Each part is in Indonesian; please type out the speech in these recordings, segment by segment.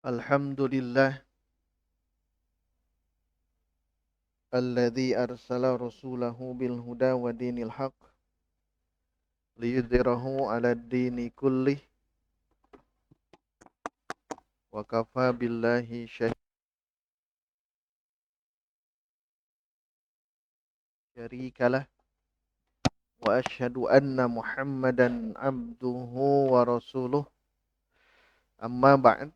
Alhamdulillah alladzi arsala rasulahu bil huda wa dinil haq liyudhhirahu 'ala ad-dini kullih wa kafa billahi syarikalah wa asyhadu anna Muhammadan abduhu wa rasuluh amma ba'd.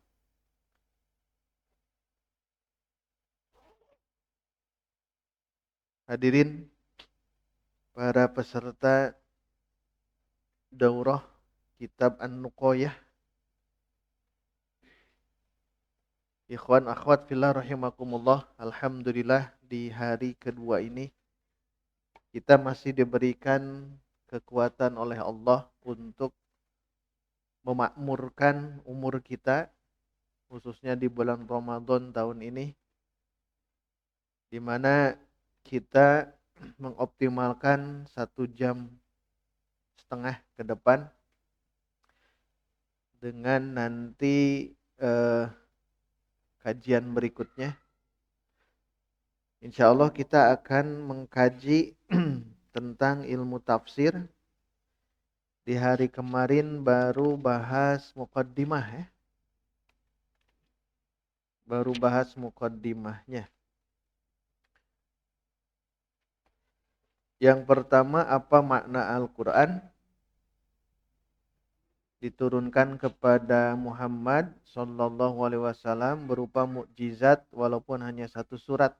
Hadirin para peserta daurah kitab An-Nuqayah, ikhwan akhwat fillah rahimakumullah. Alhamdulillah di hari kedua ini kita masih diberikan kekuatan oleh Allah untuk memakmurkan umur kita, khususnya di bulan Ramadan tahun ini, di mana kita mengoptimalkan 1,5 jam ke depan dengan nanti kajian berikutnya. Insya Allah kita akan mengkaji tentang ilmu tafsir. Di hari kemarin baru bahas muqaddimah ya. Baru bahas muqaddimahnya. Yang pertama, apa makna Al-Quran? Diturunkan kepada Muhammad sallallahu alaihi wasallam berupa mukjizat walaupun hanya 1 surat.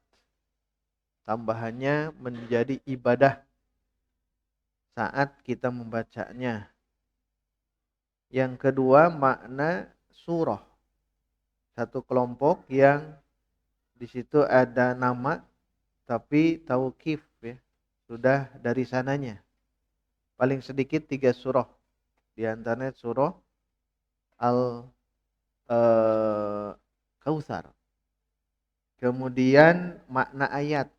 Tambahannya menjadi ibadah saat kita membacanya. Yang kedua, makna surah. Satu kelompok yang di situ ada nama tapi tauqif ya. Sudah dari sananya. Paling sedikit 3 surah. Di antaranya surah Al-Kautsar. Kemudian makna ayat.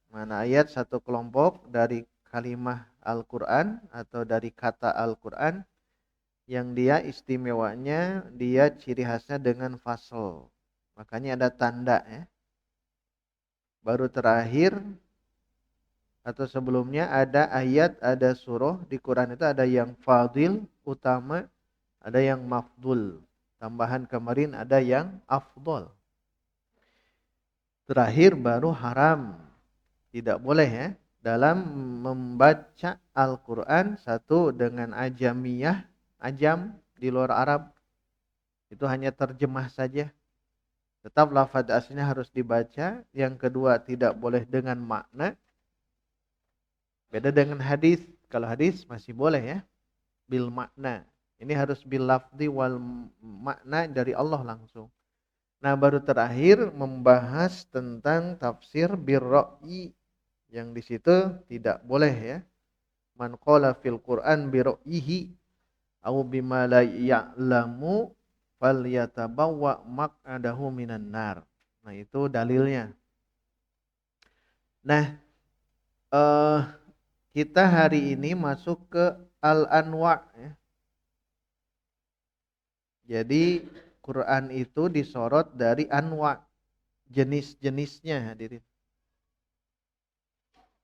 Makna ayat satu kelompok dari kalimah Al-Quran atau dari kata Al-Quran yang dia istimewanya, dia ciri khasnya dengan fasl. Makanya ada tanda ya. Baru terakhir atau sebelumnya ada ayat, ada surah. Di Quran itu ada yang fadil, utama, ada yang mafdul. Tambahan kemarin ada yang afdol. Terakhir baru haram. Tidak boleh ya dalam membaca Al-Quran, satu dengan ajamiyah, ajam di luar Arab, itu hanya terjemah saja. Tetap lafaz aslinya harus dibaca. Yang kedua, tidak boleh dengan makna. Beda dengan hadis. Kalau hadis masih boleh ya, bil makna. Ini harus bil lafzi wal makna dari Allah langsung. Nah, baru terakhir membahas tentang tafsir birra'yi, yang di situ tidak boleh ya. Man qala fil Qur'an bi ra'yihi aw bima la ya'lamu falyatabawwa maq'adahu minan nar. Nah, itu dalilnya. Nah, kita hari ini masuk ke Al-Anwa ya. Jadi Quran itu disorot dari anwa, jenis-jenisnya hadirin.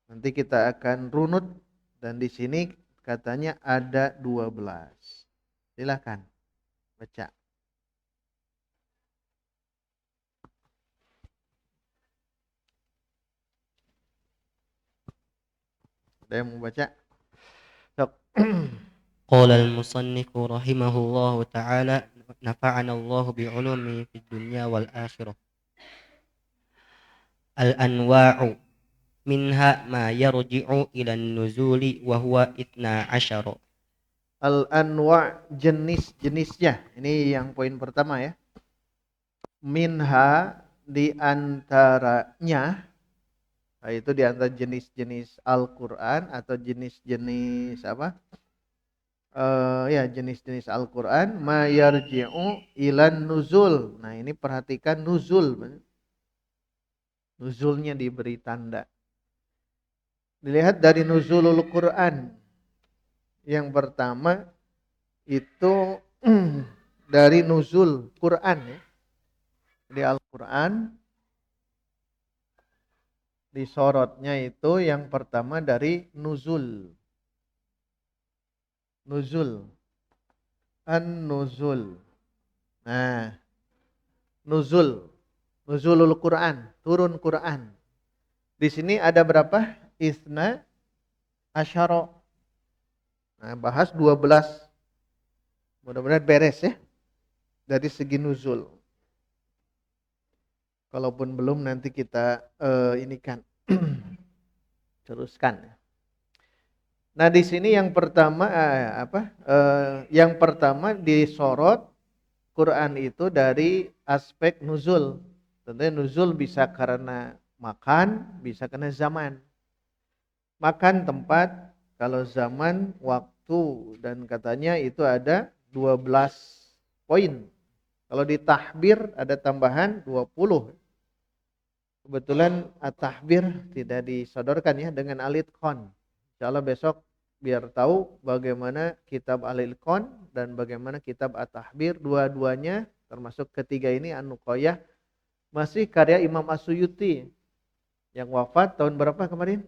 Nanti kita akan runut dan di sini katanya ada 12. Silakan baca. Ada yang mau baca? Sok. قال المصنف رحمه الله تعالى نفعنا الله بعلومه في الدنيا والآخرة. الأنواع منها ما يرجع إلى النزول وهو 12. Al-anwa, jenis-jenisnya. Ini yang poin pertama ya. Minha, di antaranya, itu di antara jenis-jenis Al-Quran atau jenis-jenis apa? Ya, jenis-jenis Al-Quran, ma yarji'u ilan nuzul. Nah, ini perhatikan nuzul. Nuzulnya diberi tanda. Dilihat dari nuzulul Quran. Yang pertama itu dari nuzul Quran ya. Di Al-Quran disorotnya itu yang pertama dari nuzul. Nuzul. An-nuzul. Nah, nuzul. Nuzulul Quran, turun Quran. Di sini ada berapa? Isna asyara. Nah, bahas 12. Mudah-mudahan beres ya dari segi nuzul. Kalaupun belum nanti kita ini kan teruskan. Nah, di sini yang pertama yang pertama disorot Quran itu dari aspek nuzul. Tentunya nuzul bisa karena makan, bisa karena zaman. Makan tempat, kalau zaman waktu, dan katanya itu ada 12 poin. Kalau di tahbir ada tambahan 20. Kebetulan at-tahbir tidak disodorkan ya dengan al-itqan. Insyaallah besok biar tahu bagaimana kitab al-itqan dan bagaimana kitab at-tahbir, dua-duanya termasuk ketiga ini an-nuqayyah masih karya Imam As-Suyuti yang wafat tahun berapa kemarin?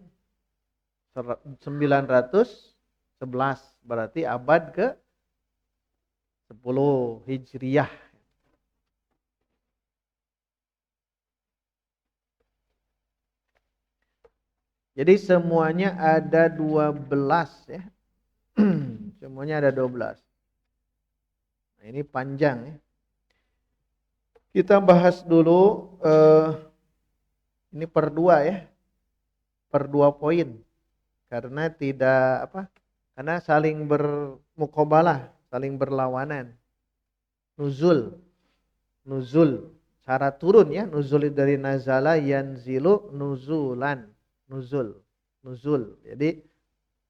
911, berarti abad ke 10 Hijriyah. Jadi semuanya ada 12 ya. Semuanya ada 12. Nah, ini panjang ya. Kita bahas dulu ini per 2 ya. Per 2 poin. Karena tidak karena saling bermuqabalah, saling berlawanan. Nuzul. Nuzul, cara turun ya. Nuzul dari nazala yanzilu nuzulan. Nuzul. Jadi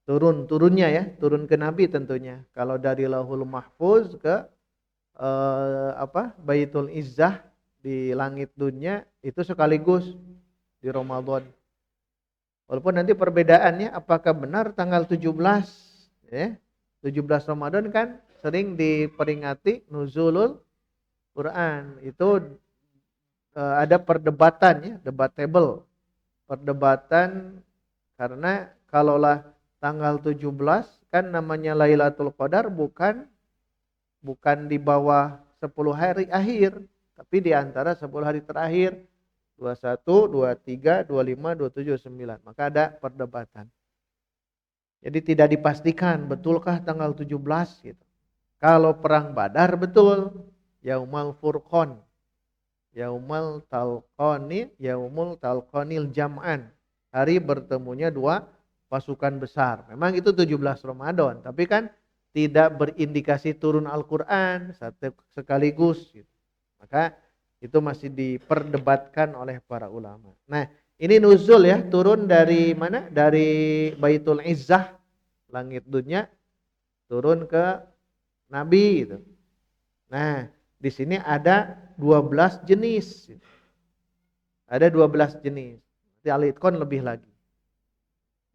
turunnya ya, turun ke Nabi tentunya. Kalau dari Lauhul Mahfuz ke Baitul Izzah di langit dunia itu sekaligus di Ramadan. Walaupun nanti perbedaannya apakah benar tanggal 17 ya. 17 Ramadan kan sering diperingati nuzulul Quran. Itu ada perdebatan ya, debatable. Perdebatan karena kalaulah tanggal 17 kan namanya Lailatul Qadar bukan di bawah 10 hari akhir, tapi di antara 10 hari terakhir 21, 23, 25, 27, 29. Maka ada perdebatan. Jadi tidak dipastikan betulkah tanggal 17 gitu. Kalau perang Badar betul, Yaumal Furqan. Yaumul talqanil jam'an. Hari bertemunya dua pasukan besar. Memang itu 17 Ramadan, tapi kan tidak berindikasi turun Al-Qur'an sekaligus gitu. Maka itu masih diperdebatkan oleh para ulama. Nah, ini nuzul ya, turun dari mana? Dari Baitul Izzah, langit dunia, turun ke Nabi gitu. Nah, di sini ada 12 jenis. Ada 12 jenis. Di Al-Itqan lebih lagi.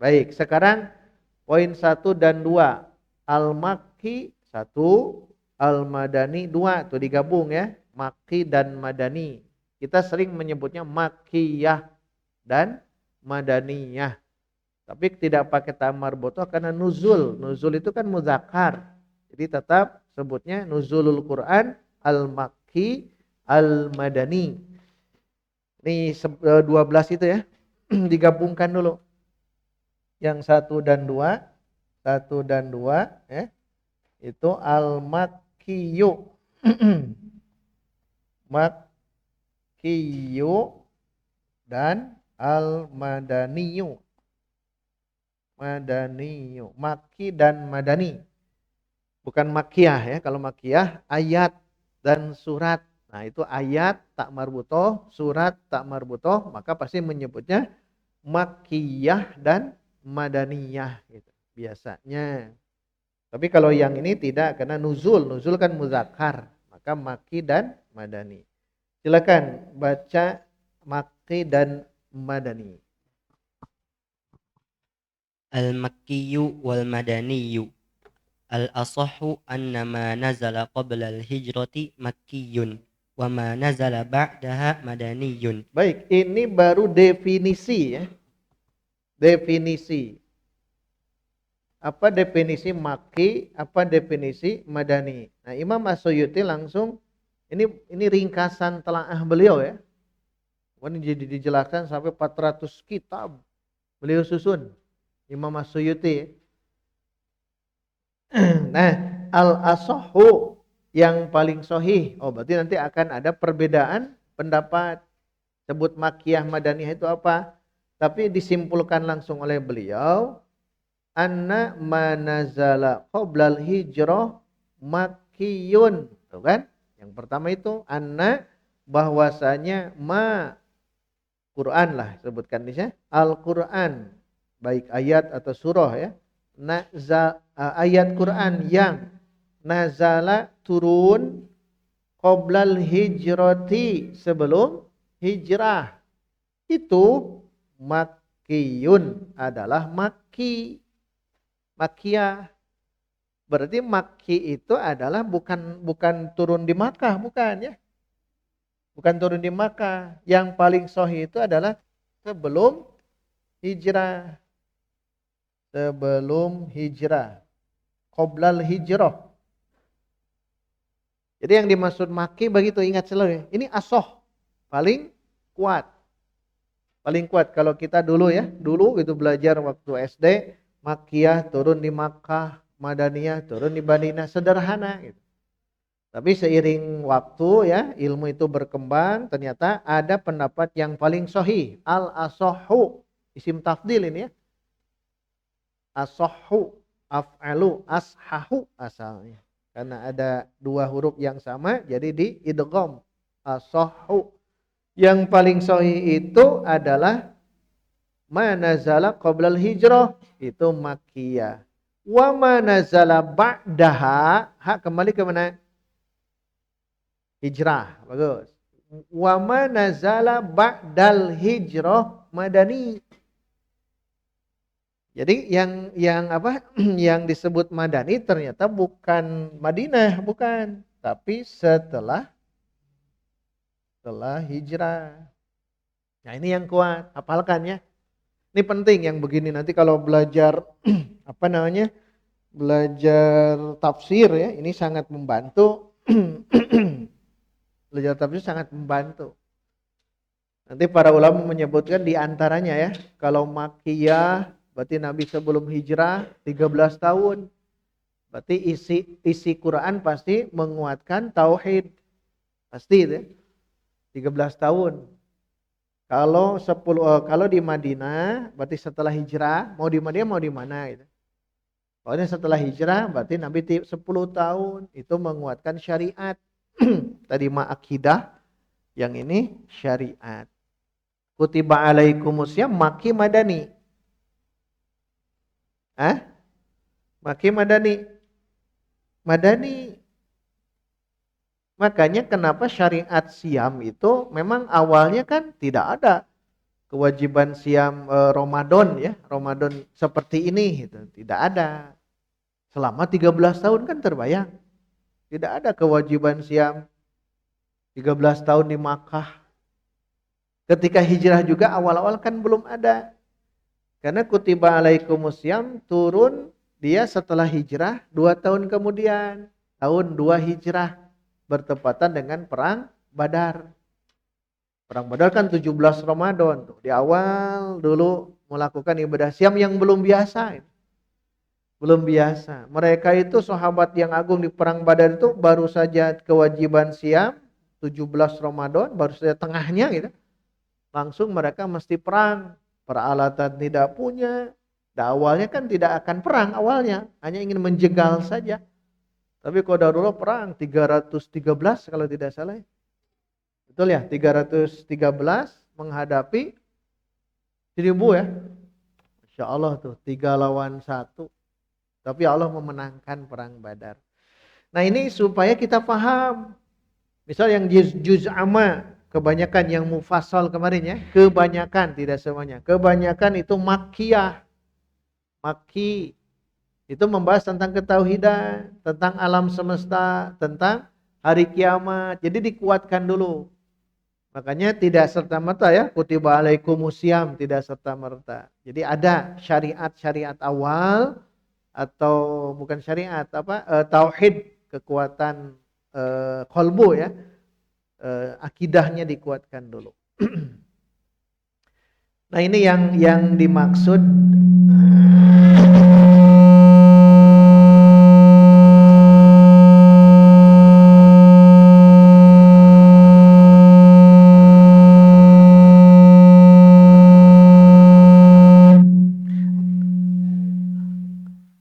Baik, sekarang poin 1 dan 2. Al-Makki 1, Al-Madani 2. Itu digabung ya. Makki dan Madani. Kita sering menyebutnya Makkiyah dan Madaniyah. Tapi tidak pakai tamar botoh karena nuzul. Nuzul itu kan muzakkar. Jadi tetap sebutnya nuzulul Quran al-Makki al-Madani. Ini 12 itu ya. Digabungkan dulu. Yang 1 dan 2. 1 dan 2 ya. Itu al-Makkiyu. Makkiyu dan al-Madaniyu. Madaniyu, Makki dan Madani. Bukan Makkiyah ya. Kalau Makkiyah ayat dan surat. Nah, itu ayat tak marbutoh, surat tak marbutoh, maka pasti menyebutnya Makkiyah dan Madaniyah gitu biasanya. Tapi kalau yang ini tidak, karena nuzul kan muzakkar, maka Makki dan Madani. Silakan baca Makki dan Madani. Al-Makkiyu wal Madaniyu. Al-asahhu anna ma nazala qabla al-hijrati makkiyun wa ma nazala ba'daha madaniyun. Baik, ini baru definisi ya. Definisi. Apa definisi makki, apa definisi madani. Nah, Imam As-Suyuti langsung ini ringkasan telaah beliau ya. Ini jadi dijelaskan sampai 400 kitab beliau susun. Imam As-Suyuti. Nah, al-asahhu yang paling sahih. Oh, berarti nanti akan ada perbedaan pendapat. Sebut makkiyah madaniyah itu apa? Tapi disimpulkan langsung oleh beliau, anna manazala qoblal hijrah makkiyun. Tuh kan? Yang pertama itu anna, bahwasanya Quran lah sebutkan di sini, Al-Quran, baik ayat atau surah ya. Ayat Quran yang nazala turun qoblal hijrati, sebelum hijrah, itu makkiyun, adalah makki. Makkiyah. Berarti makki itu adalah bukan turun di Makkah, bukan ya. Bukan turun di Makkah. Yang paling sahih itu adalah sebelum hijrah. Sebelum hijrah. Qoblal hijrah. Jadi yang dimaksud makki begitu, ingat selalu ya. Ini asoh, paling kuat. Paling kuat kalau kita dulu ya, dulu itu belajar waktu SD, Makkiyah turun di Makkah, Madaniyah turun di Madinah, sederhana gitu. Tapi seiring waktu ya, ilmu itu berkembang, ternyata ada pendapat yang paling sahih, al-asahhu, isim tafdil ini ya. Asahhu, af'alu, ashahu asalnya. Karena ada dua huruf yang sama, jadi di idgham. Asahhu. Yang paling sahih itu adalah manazala qoblal hijrah, itu makkiyah. Wa manazala ba'daha, kembali ke mana? Hijrah. Bagus. Wa manazala ba'dal hijrah madani. Jadi yang apa? Yang disebut madani ternyata bukan Madinah, bukan, tapi setelah hijrah. Nah, ini yang kuat, hafalkan ya. Ini penting yang begini, nanti kalau belajar apa namanya? Belajar tafsir ya, ini sangat membantu. Belajar tafsir sangat membantu. Nanti para ulama menyebutkan di antaranya ya, kalau makkiyah berarti Nabi sebelum hijrah 13 tahun. Berarti isi Quran pasti menguatkan tauhid. Pasti itu ya. 13 tahun. Kalau di Madinah berarti setelah hijrah, mau di Madinah mau di mana gitu. Pokoknya setelah hijrah berarti Nabi 10 tahun, itu menguatkan syariat. Tadi akidah, yang ini syariat. Kutiba alaikumusya makki madani. Makki madani. Madani. Makanya kenapa syariat siam itu memang awalnya kan tidak ada kewajiban siam Ramadan ya, Ramadan seperti ini gitu. Tidak ada. Selama 13 tahun kan terbayang. Tidak ada kewajiban siam 13 tahun di Makkah. Ketika hijrah juga awal-awal kan belum ada. Karena kutiba alaikumusiyam turun dia setelah hijrah 2 tahun kemudian. Tahun 2 hijrah. Bertepatan dengan perang Badar. Perang Badar kan 17 Ramadan tuh. Di awal dulu melakukan ibadah siam yang belum biasa. Belum biasa. Mereka itu sahabat yang agung di perang Badar itu baru saja kewajiban siam 17 Ramadan, baru saja tengahnya gitu. Langsung mereka mesti perang. Peralatan tidak punya. Awalnya kan tidak akan perang awalnya, hanya ingin menjegal saja. Tapi Qadarullah perang 313 kalau tidak salah. Betul ya, 313 menghadapi 1000 ya. Masya Allah tuh, 3 lawan 1. Tapi Allah memenangkan perang Badar. Nah ini supaya kita paham. Misal yang juz amma, kebanyakan yang mufassal kemarin ya. Kebanyakan, tidak semuanya. Kebanyakan itu makkiyah. Makki. Itu membahas tentang ketauhidan, tentang alam semesta, tentang hari kiamat. Jadi dikuatkan dulu. Makanya tidak serta-merta ya, kutiba alaikumusiyam, tidak serta-merta. Jadi ada syariat-syariat awal atau bukan syariat tauhid, kekuatan qalbu ya. Akidahnya dikuatkan dulu. Nah, ini yang dimaksud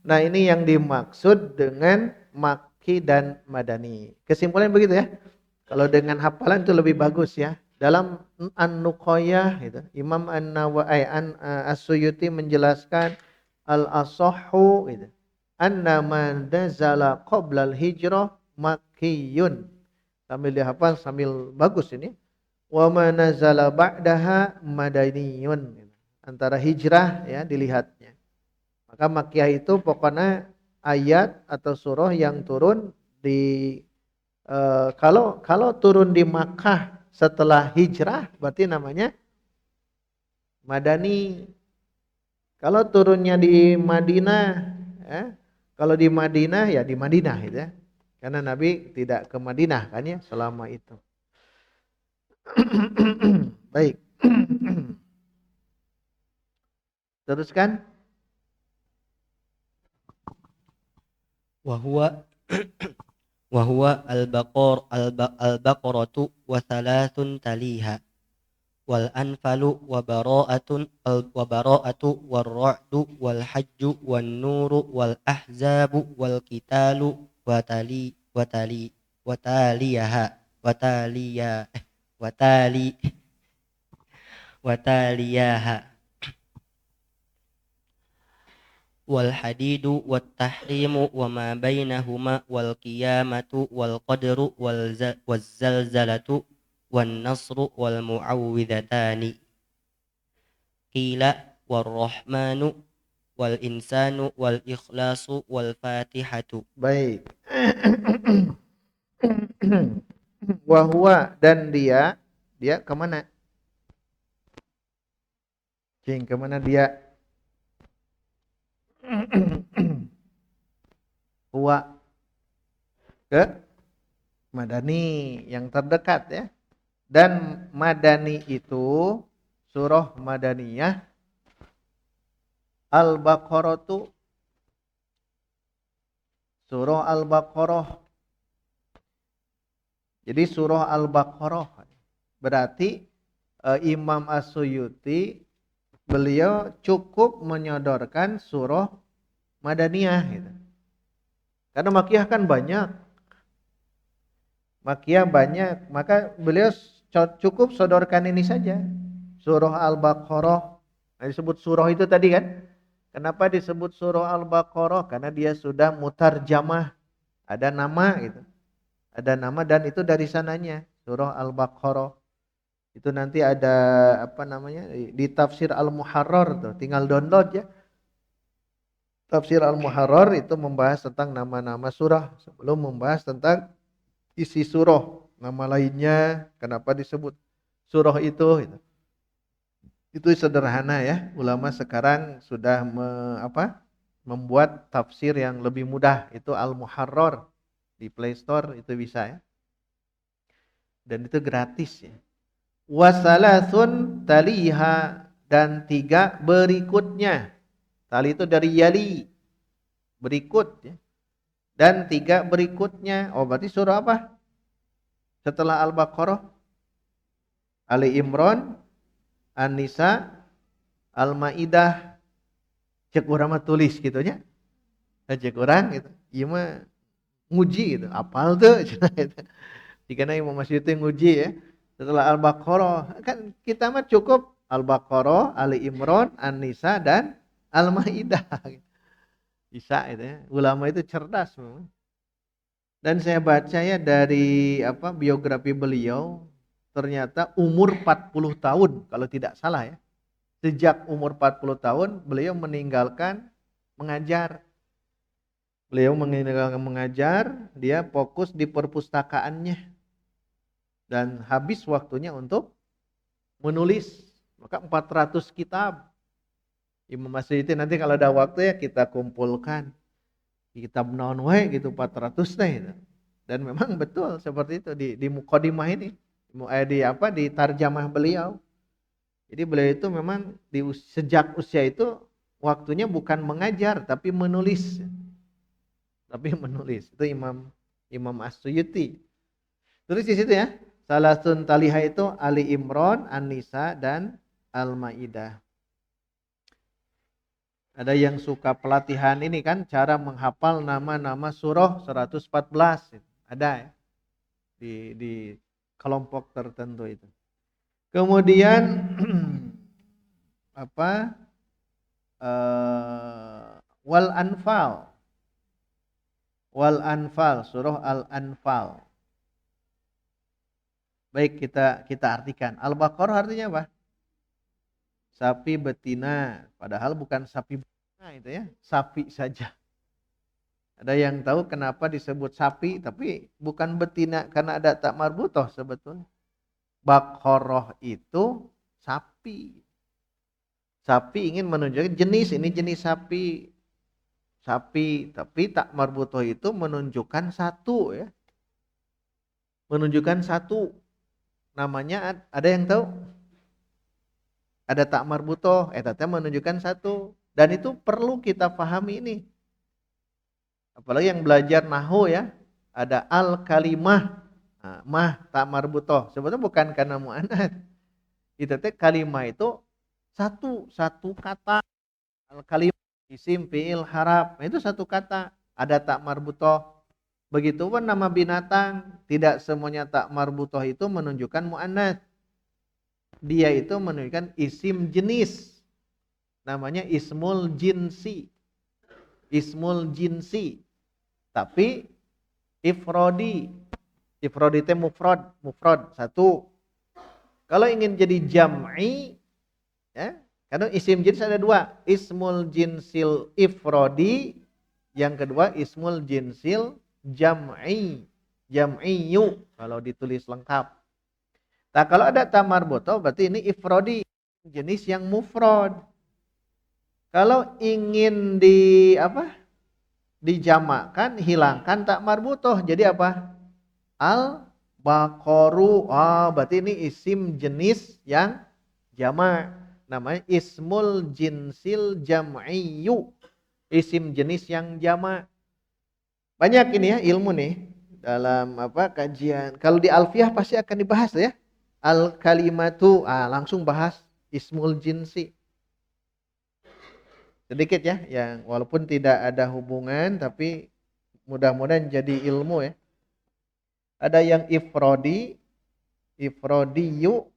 Nah, ini yang dimaksud dengan Makki dan Madani. Kesimpulan begitu ya. Kalau dengan hafalan itu lebih bagus ya. Dalam An-Nuqayyah itu, Imam An-Nawawi As-Suyuti menjelaskan al-asahhu itu. Anna man nazala qabla al-hijrah makkiyun. Sambil dihafal sambil bagus ini. Wa man nazala ba'daha madaniyun. Antara hijrah ya dilihatnya. Maka Makkiyah itu pokoknya ayat atau surah yang turun di kalau turun di Makkah setelah hijrah berarti namanya Madani. Kalau turunnya di Madinah, kalau di Madinah ya di Madinah gitu ya. Karena Nabi tidak ke Madinah kan ya selama itu. Baik. Teruskan. Wahwa wahwa al-baqaratu wa thalathun taliha wal anfalu wa bara'atu war ra'du wal hajju wan nuru wal ahzabu wal qitalu wa taliyaha wa taliya wa tali wa taliyaha wal hadidu wat tahrimu wa ma bainahuma wal qiyamatu wal qadru wal zalzalatu wan nasru wal muawwidhatani qila war rahmanu wal insanu wal ikhlasu wal fatihatu. Baik. Wahwa dan dia kemana? Cing, kemana dia? Huwa ke Madani yang terdekat ya. Dan Madani itu surah Madaniyah Al-Baqarah itu surah Al-Baqarah. Jadi surah Al-Baqarah berarti Imam As-Suyuti beliau cukup menyodorkan surah Madaniyah gitu. Karena Makkiyah kan banyak. Makkiyah banyak, maka beliau cukup sodorkan ini saja. Surah Al-Baqarah. Nah, disebut surah itu tadi kan. Kenapa disebut surah Al-Baqarah? Karena dia sudah mutarjamah. Ada nama gitu. Ada nama dan itu dari sananya. Surah Al-Baqarah. Itu nanti ada di tafsir Al-Muharrar tuh. Tinggal download ya. Tafsir Al-Muharrar itu membahas tentang nama-nama surah sebelum membahas tentang isi surah, nama lainnya, kenapa disebut surah itu gitu. Itu sederhana ya. Ulama sekarang sudah membuat tafsir yang lebih mudah. Itu Al-Muharrar di Play Store itu bisa ya. Dan itu gratis ya. Wasalasun taliha dan 3 berikutnya. Tali itu dari yali, berikut ya. Dan 3 berikutnya. Oh, berarti surah apa? Setelah Al-Baqarah, Ali Imran, An-Nisa, Al-Maidah. Cek urang mah tulis gitu nya. Cek urang gitu. Ieu mah nguji gitu. Apal tuh cenah eta. Dikana Imam Masyuti nguji ya. Setelah Al-Baqarah, kan kita mah cukup Al-Baqarah, Ali Imran, An-Nisa dan Al-Maidah. Bisa itu ya. Ulama itu cerdas memang. Dan saya baca ya dari biografi beliau, ternyata umur 40 tahun kalau tidak salah ya. Sejak umur 40 tahun beliau meninggalkan mengajar. Beliau meninggalkan mengajar, dia fokus di perpustakaannya dan habis waktunya untuk menulis. Maka 400 kitab. Imam Masyidi nanti kalau ada waktu ya kita kumpulkan kitab naon wae gitu 400 teh gitu. Dan memang betul seperti itu di mukadimah ini. Di tarjamah beliau. Jadi beliau itu memang sejak usia itu waktunya bukan mengajar tapi menulis. Tapi menulis. Itu Imam As-Suyuti. Tulis di situ ya. Salasun taliha itu Ali Imran, An-Nisa dan Al-Maidah. Ada yang suka pelatihan ini kan cara menghafal nama-nama surah 114. Ada ya. Di kelompok tertentu itu. Kemudian wal anfal. Wal anfal, surah Al-Anfal. Baik, kita artikan. Al-Baqarah artinya apa? Sapi betina, padahal bukan sapi betina itu ya, sapi saja. Ada yang tahu kenapa disebut sapi tapi bukan betina karena ada tak marbutoh sebetulnya. Baqarah itu sapi. Sapi ingin menunjukkan jenis, ini jenis sapi. Sapi, tapi tak marbutoh itu menunjukkan satu ya. Menunjukkan satu. Namanya ada yang tahu? Ada tak marbutoh, etatnya menunjukkan satu. Dan itu perlu kita pahami ini. Apalagi yang belajar nahu ya, ada al-kalimah. Nah, mah tak marbutoh. Sebetulnya bukan karena mu'anats. Itu teh kalimah itu satu kata. Al-kalimah isim fi'il harap. Nah, itu satu kata. Ada tak marbutoh. Begitupun nama binatang, tidak semuanya tak marbutoh itu menunjukkan mu'anats. Dia itu menunjukkan isim jenis. Namanya ismul jinsi. Ismul jinsi. Tapi ifrodi. Ifrodi itu mufrad satu. Kalau ingin jadi jam'i ya, karena isim jenis ada dua, ismul jinsil ifrodi, yang kedua ismul jinsil jam'i. Jam'iyu kalau ditulis lengkap. Nah, kalau ada tamar boto berarti ini ifrodi, jenis yang mufrad. Kalau ingin dijamakkan, hilangkan tak marbutoh. Jadi apa? Al-Baqaru. Berarti ini isim jenis yang jamak. Namanya ismul jinsil jam'iyu. Isim jenis yang jamak. Banyak ini ya ilmu nih dalam kajian. Kalau di Alfiyah pasti akan dibahas ya. Al-kalimatu, langsung bahas ismul jinsi. Sedikit ya, yang walaupun tidak ada hubungan tapi mudah-mudahan jadi ilmu ya. Ada yang ifrodiyu,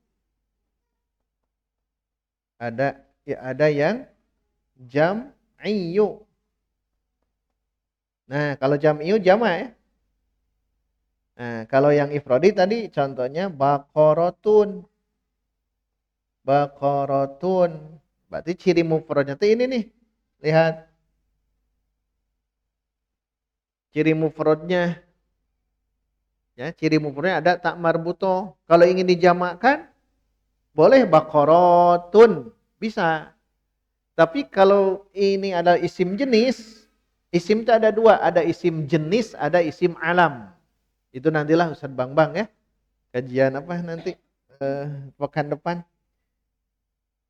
ada yang jam'iyu. Nah, kalau jam'iyu jamak ya. Nah, kalau yang ifrodi tadi contohnya baqaratun. Baqaratun. Berarti ciri mufradnya itu ini nih. Lihat. Ciri mufradnya. Ya, ciri mufradnya ada tak marbutoh. Kalau ingin dijamakkan boleh baqaratun, bisa. Tapi kalau ini ada isim jenis, isim itu ada dua, ada isim jenis, ada isim alam. Itu nantilah Ustaz Bang ya. Kajian nanti pekan depan.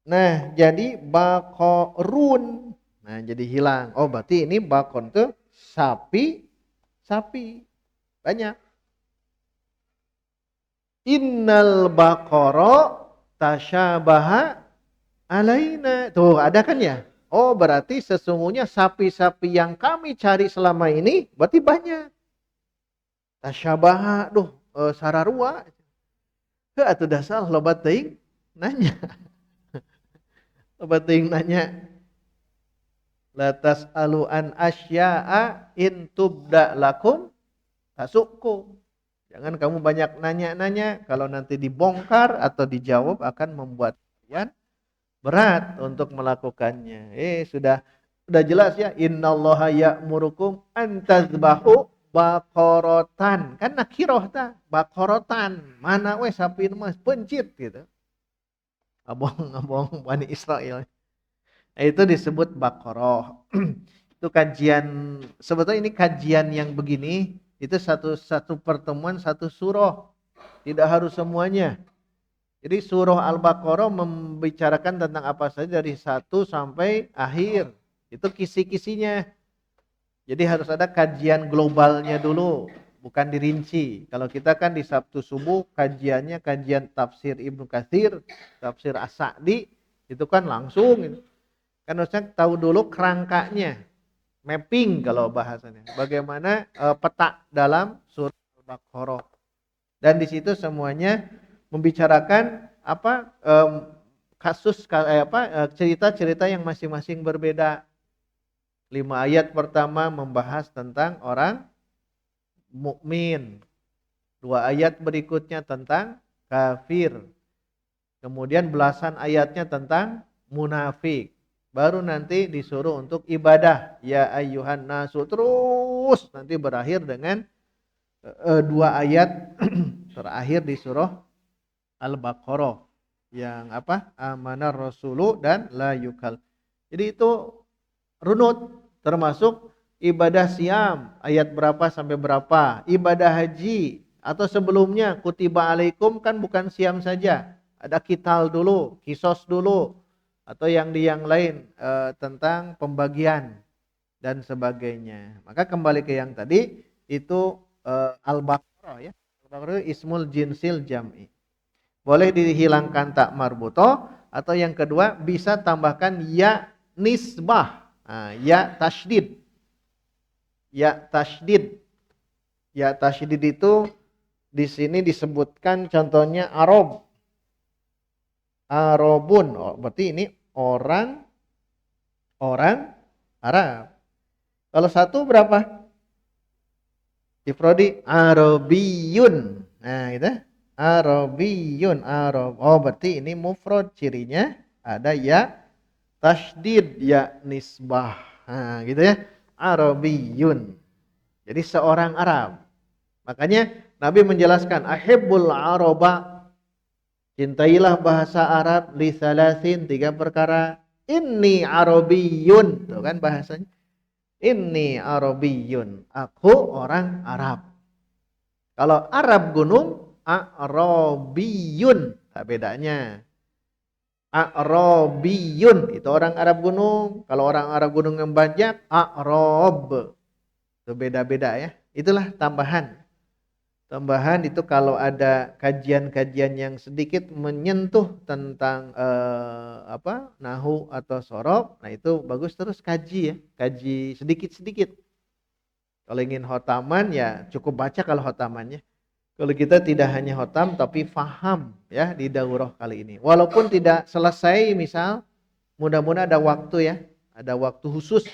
Nah, jadi baqarun. Nah, jadi hilang. Oh, berarti ini bakon tuh sapi. Banyak. Innal baqara tasyabaha alaina. Tuh, ada kan ya? Oh, berarti sesungguhnya sapi-sapi yang kami cari selama ini berarti banyak. Tasyabaha, sararua. Atuh dasar loba teuing nanya. Loba teuing nanya. Latas alu an asya'a in tubda lakum tasukum. Jangan kamu banyak nanya-nanya, kalau nanti dibongkar atau dijawab akan membuat kalian berat untuk melakukannya. Sudah Udah jelas ya, innallaha ya'murukum an tadzbahu baqaratan. Kan nakirah ta, baqaratan. Mana we sapi mah pencit gitu. Abong Bani Israel. Nah, itu disebut baqarah. Itu kajian, sebetulnya ini kajian yang begini itu satu pertemuan satu surah. Tidak harus semuanya. Jadi surah Al-Baqarah membicarakan tentang apa saja dari satu sampai akhir. Itu kisi-kisinya. Jadi harus ada kajian globalnya dulu, bukan dirinci. Kalau kita kan di Sabtu subuh kajiannya kajian tafsir Ibnu Katsir, tafsir As-Sa'di, itu kan langsung. Kan harusnya tahu dulu kerangkanya, mapping kalau bahasanya. Bagaimana peta dalam surah Al-Baqarah. Dan di situ semuanya membicarakan apa kasus cerita-cerita yang masing-masing berbeda. 5 ayat pertama membahas tentang orang mukmin. 2 ayat berikutnya tentang kafir. Kemudian belasan ayatnya tentang munafik. Baru nanti disuruh untuk ibadah. Ya ayyuhan nasu, terus nanti berakhir dengan 2 ayat terakhir di surah Al-Baqarah yang apa? Amanar rasulu dan la yukal. Jadi itu runut, termasuk ibadah siam ayat berapa sampai berapa, ibadah haji atau sebelumnya kutiba alaikum kan bukan siam saja, ada kital dulu, kisos dulu, atau yang lain tentang pembagian dan sebagainya. Maka kembali ke yang tadi itu Al-Baqarah ya. Al-Baqarah ismul jinsil jam'i. Boleh dihilangkan tak marbutoh, atau yang kedua bisa tambahkan ya nisbah. Nah, ya tasydid. Ya tasydid. Ya tasydid itu di sini disebutkan contohnya Arab. Arabun. Oh, berarti ini orang Arab. Kalau satu berapa? Ifrodi Arabiyun. Nah, gitu. Arabiyun, Arab. Oh, berarti ini mufrad, cirinya ada ya tasydid, ya nisbah. Nah, gitu ya. Arabiyun. Jadi seorang Arab. Makanya Nabi menjelaskan ahibbul araba, cintailah bahasa Arab li salasin, 3 perkara. Inni Arabiyun. Tuh kan bahasanya. Inni Arabiyun, aku orang Arab. Kalau Arab gunung, Arabiyun. Nah, bedanya. Arabiyun itu orang Arab gunung. Kalau orang Arab gunung yang banyak, Arab. Itu beda-beda ya. Itulah tambahan. Tambahan itu kalau ada kajian-kajian yang sedikit menyentuh tentang nahu atau sorob, nah itu bagus terus kaji ya, kaji sedikit-sedikit. Kalau ingin khotaman ya cukup baca kalau khotamannya. Kalau kita tidak hanya khotam tapi faham ya di daurah kali ini. Walaupun tidak selesai misal, mudah-mudahan ada waktu ya, ada waktu khusus.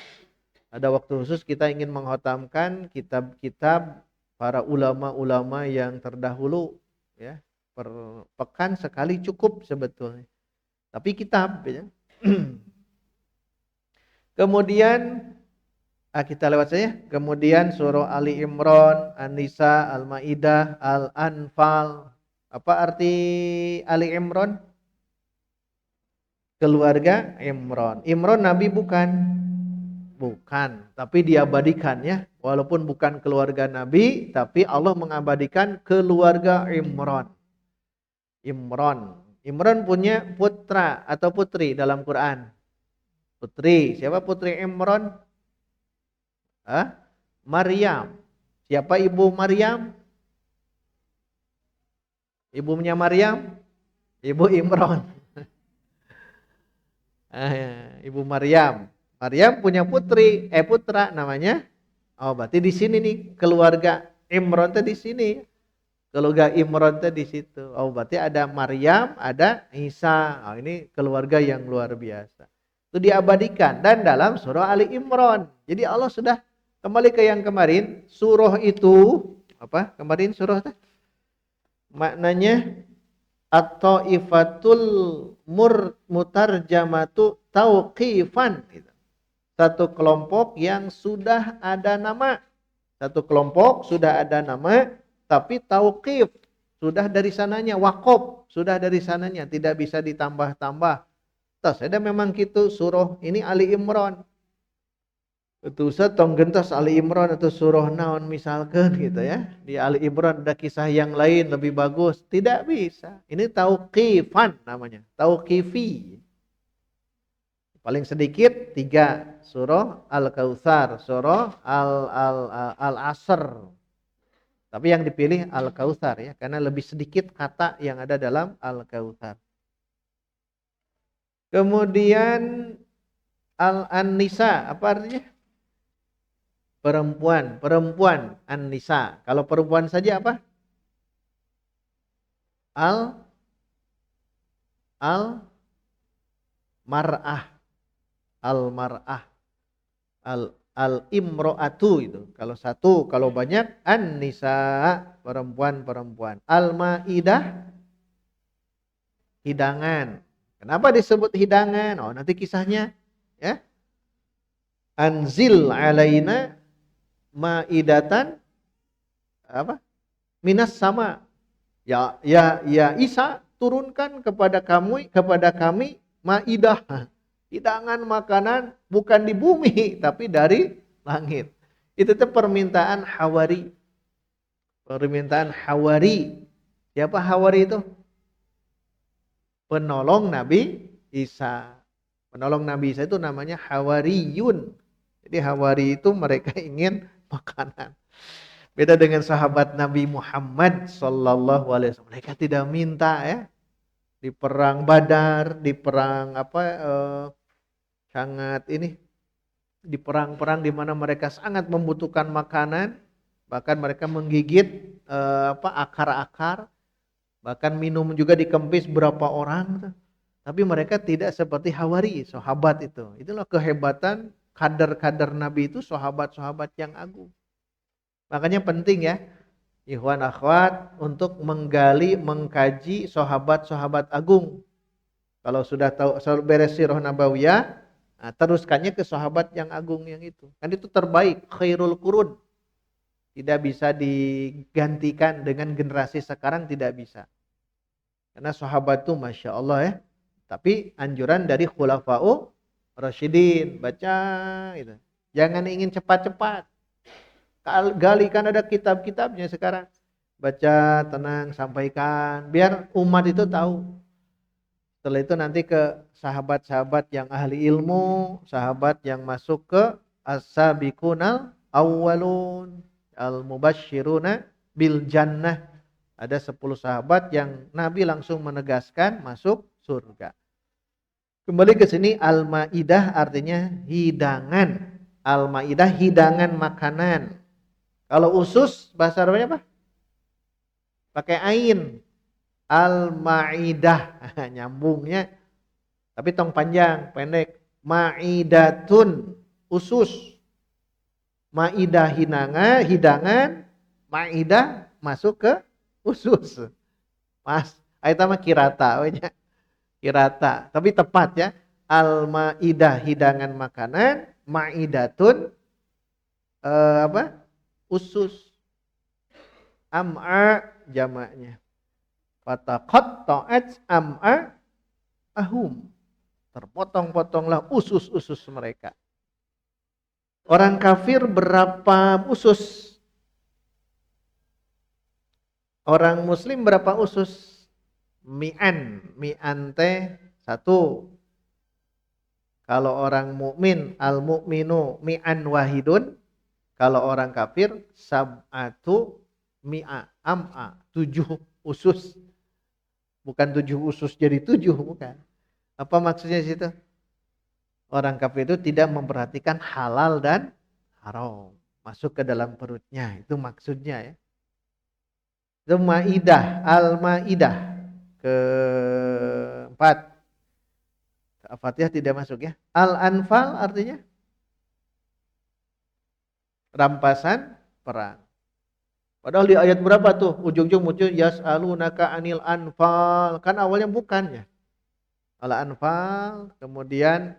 Ada waktu khusus kita ingin menghotamkan kitab-kitab para ulama-ulama yang terdahulu ya, per pekan sekali cukup sebetulnya. Tapi kitab ya. Kemudian kita lewat saja. Kemudian surah Ali Imran, An-Nisa, Al-Maidah, Al-Anfal. Apa arti Ali Imran? Keluarga Imran. Imran Nabi bukan. Bukan, tapi diabadikan ya. Walaupun bukan keluarga Nabi, tapi Allah mengabadikan keluarga Imran. Imran punya putra atau putri dalam Quran. Putri, siapa putri Imran? Maryam. Siapa ibu Maryam? Ibunya Maryam? Ibu Imran. Ibu Maryam. Maryam punya putra namanya. Oh, berarti di sini nih keluarga Imran teh di sini. Keluarga Imran teh di situ. Oh, berarti ada Maryam, ada Isa. Oh, ini keluarga yang luar biasa. Itu diabadikan dan dalam surah Ali Imran. Jadi Allah sudah kembali ke yang kemarin, surah itu apa? Kemarin surah teh maknanya at-taifatul mutarjamatu tauqifan gitu. Satu kelompok yang sudah ada nama. Satu kelompok sudah ada nama, tapi tauqif. Sudah dari sananya, waqaf. Sudah dari sananya, tidak bisa ditambah-tambah. Tas ada memang gitu surah ini Ali Imran. Itu tong gentos Ali Imran atau surah naon misalkan gitu ya. Di Ali Imran ada kisah yang lain lebih bagus. Tidak bisa. Ini tauqifan namanya. Tauqifi. Paling sedikit 3 surah Al-Kautsar, surah Al-Asr. Tapi yang dipilih Al-Kautsar ya, karena lebih sedikit kata yang ada dalam Al-Kautsar. Kemudian An-Nisa, apa artinya? Perempuan, An-Nisa. Kalau perempuan saja apa? Al-Mar'ah. Al-Mar'ah. Al-Imro'atu itu. Kalau satu, kalau banyak An-Nisa, perempuan-perempuan. Al-Maidah, hidangan. Kenapa disebut hidangan? Oh, nanti kisahnya ya. Anzil alaina maidatan apa? Minas sama. Ya Isa, turunkan kepada kami maidah. Hidangan makanan bukan di bumi tapi dari langit. Itu tuh permintaan Hawari. Permintaan Hawari. Siapa Hawari itu? Penolong Nabi Isa. Penolong Nabi Isa itu namanya Hawariyun. Jadi Hawari itu mereka ingin makanan. Beda dengan sahabat Nabi Muhammad sallallahu alaihi wasallam. Mereka tidak minta ya. Di perang Badar, di perang sangat ini, di perang-perang di mana mereka sangat membutuhkan makanan, bahkan mereka menggigit akar-akar, bahkan minum juga dikempis berapa orang. Tapi mereka tidak seperti Hawari, sahabat itu. Itulah kehebatan kader-kader Nabi itu, sahabat-sahabat yang agung. Makanya penting ya, ikhwan akhwat, untuk menggali, mengkaji sahabat-sahabat agung. Kalau sudah tahu beres sirah nabawiyah, nah, teruskannya ke sahabat yang agung yang itu. Kan itu terbaik, khairul qurun. Tidak bisa digantikan dengan generasi sekarang, tidak bisa. Karena sahabat itu Masya Allah ya. Tapi anjuran dari khulafa'u Rasyidin, baca gitu. Jangan ingin cepat-cepat. Gali, kan ada kitab-kitabnya sekarang. Baca, tenang, sampaikan. Biar umat itu tahu. Setelah itu nanti ke sahabat-sahabat yang ahli ilmu, sahabat yang masuk ke as-sabiqunal awwalun, al-mubashshiruna bil jannah. Ada 10 sahabat yang Nabi langsung menegaskan masuk surga. Kembali ke sini, al-maidah artinya hidangan. Al-maidah hidangan makanan. Kalau usus bahasa Arabnya apa? Pakai ain. Al-maidah, nyambungnya. Tapi tong panjang, pendek. Maidatun, usus. Maidah hidangan, maidah masuk ke usus. Mas, itu mah kirata, kirata. Tapi tepat ya. Al-maidah hidangan makanan, maidatun usus. Am'a jamaknya. Fataqatta'at am'a ahum. Terpotong-potonglah usus-usus mereka. Orang kafir berapa usus? Orang muslim berapa usus? Mi'an teh 1. Kalau orang mukmin, al-mu'minu mi'an wahidun. Kalau orang kafir, sab'atu mi'a am'a, 7 usus. Bukan 7 usus jadi 7, bukan. Apa maksudnya situ? Orang kafir itu tidak memperhatikan halal dan haram masuk ke dalam perutnya. Itu maksudnya ya. Itu Maidah, Al-Maidah keempat. Al-Fatihah tidak masuk ya. Al-Anfal artinya rampasan perang. Padahal di ayat berapa tuh? Ujung-ujung muncul yas'alunaka anil anfal. Kan awalnya bukan ya. Al-Anfal, kemudian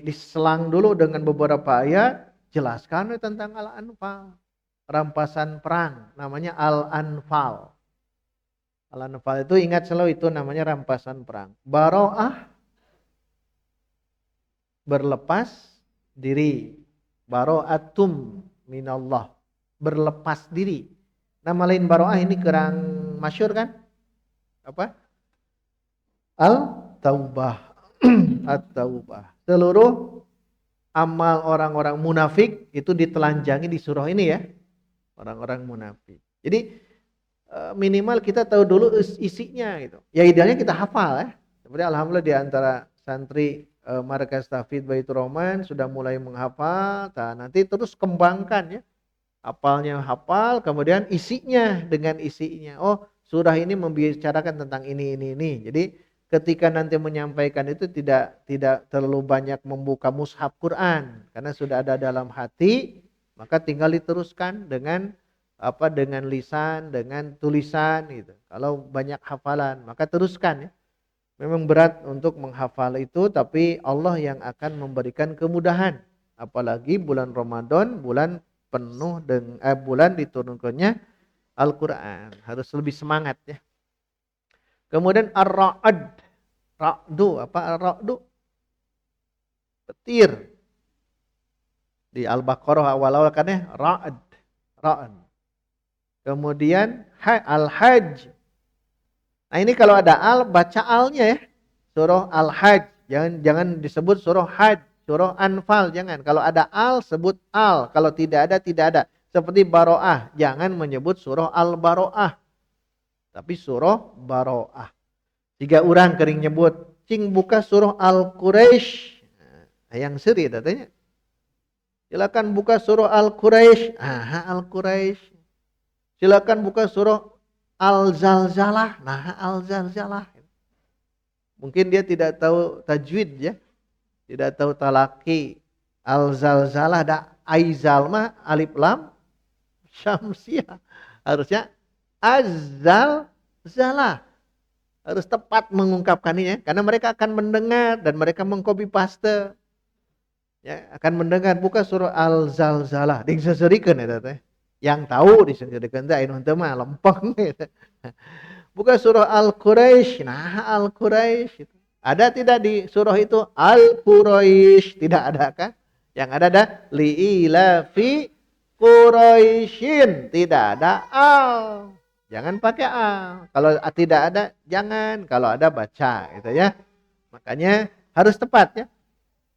diselang dulu dengan beberapa ayat, jelaskan tentang Al-Anfal, rampasan perang, namanya Al-Anfal. Al-Anfal itu ingat selalu itu namanya rampasan perang. Baro'ah berlepas diri. Baro'atum minallah, berlepas diri. Nama lain baro'ah ini kurang masyhur kan? Apa? Al-Taubah. At-Taubah. Seluruh amal orang-orang munafik itu ditelanjangi di surah ini ya. Orang-orang munafik. Jadi minimal kita tahu dulu isinya gitu. Ya idealnya kita hafal ya. Seperti alhamdulillah di antara santri Markas Tahfidz Baitur Rahman sudah mulai menghafal. Nah, nanti terus kembangkan ya. Hafalnya hafal, kemudian isinya dengan isinya. Oh, surah ini membicarakan tentang ini. Jadi ketika nanti menyampaikan itu tidak terlalu banyak membuka mushaf Quran karena sudah ada dalam hati, maka tinggal diteruskan dengan dengan lisan, dengan tulisan gitu. Kalau banyak hafalan, maka teruskan ya. Memang berat untuk menghafal itu, tapi Allah yang akan memberikan kemudahan. Apalagi bulan Ramadan, bulan penuh dengan bulan diturunkannya Al-Qur'an. Harus lebih semangat ya. Kemudian Ar-Ra'd. Ra'du, apa Ar-Ra'du? Petir. Di Al-Baqarah awal-awal kan ya, Ra'd. Ra'd. Kemudian Al-Hajj. Nah ini kalau ada al, baca alnya ya. Surah Al-Hajj. Jangan disebut surah Hajj. Surah Anfal jangan. Kalau ada al, sebut al. Kalau tidak ada, tidak ada. Seperti Baro'ah. Jangan menyebut surah Al-Baro'ah. Tapi surah Baro'ah. 3 orang kering nyebut. Cing buka surah Al-Quraisy. Nah, yang seri katanya. Silakan buka surah Al-Quraisy. Al-Quraisy. Silakan buka surah Al-Zalzalah. Nah, Al-Zalzalah. Mungkin dia tidak tahu tajwid ya. Tidak tahu talaki. Al-Zalzalah ada Aizalma alif lam syamsiah. Harusnya Az-Zalzalah. Harus tepat mengungkapkannya karena mereka akan mendengar dan mereka mengcopy paste. Ya, akan mendengar buka surah Al-Zalzalah. Ding seserikan ya teh. Yang tahu disebutkan teh anu teh mah lempeng gitu. Buka surah Al-Quraisy. Nah, Al-Quraisy itu. Ada tidak di surah itu Al-Quraisy? Tidak ada kan? Yang ada li'ilafi Quraisyin. Tidak ada al. Jangan pakai al. Kalau tidak ada jangan, kalau ada baca gitu ya. Makanya harus tepat ya.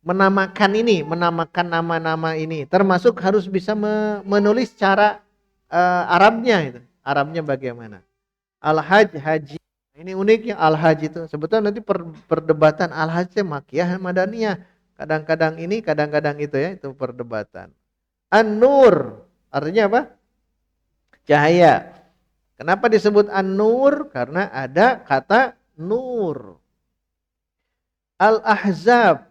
Menamakan ini, menamakan nama-nama ini, termasuk harus bisa menulis cara Arabnya itu. Arabnya bagaimana? Al-Hajj, haji. Ini uniknya Al-Hajj itu. Sebetulnya nanti perdebatan Al-Hajj Makkiyah Madaniyah. Kadang-kadang ini, kadang-kadang itu ya, itu perdebatan. An-Nur, artinya apa? Cahaya. Kenapa disebut An-Nur? Karena ada kata nur. Al-Ahzab.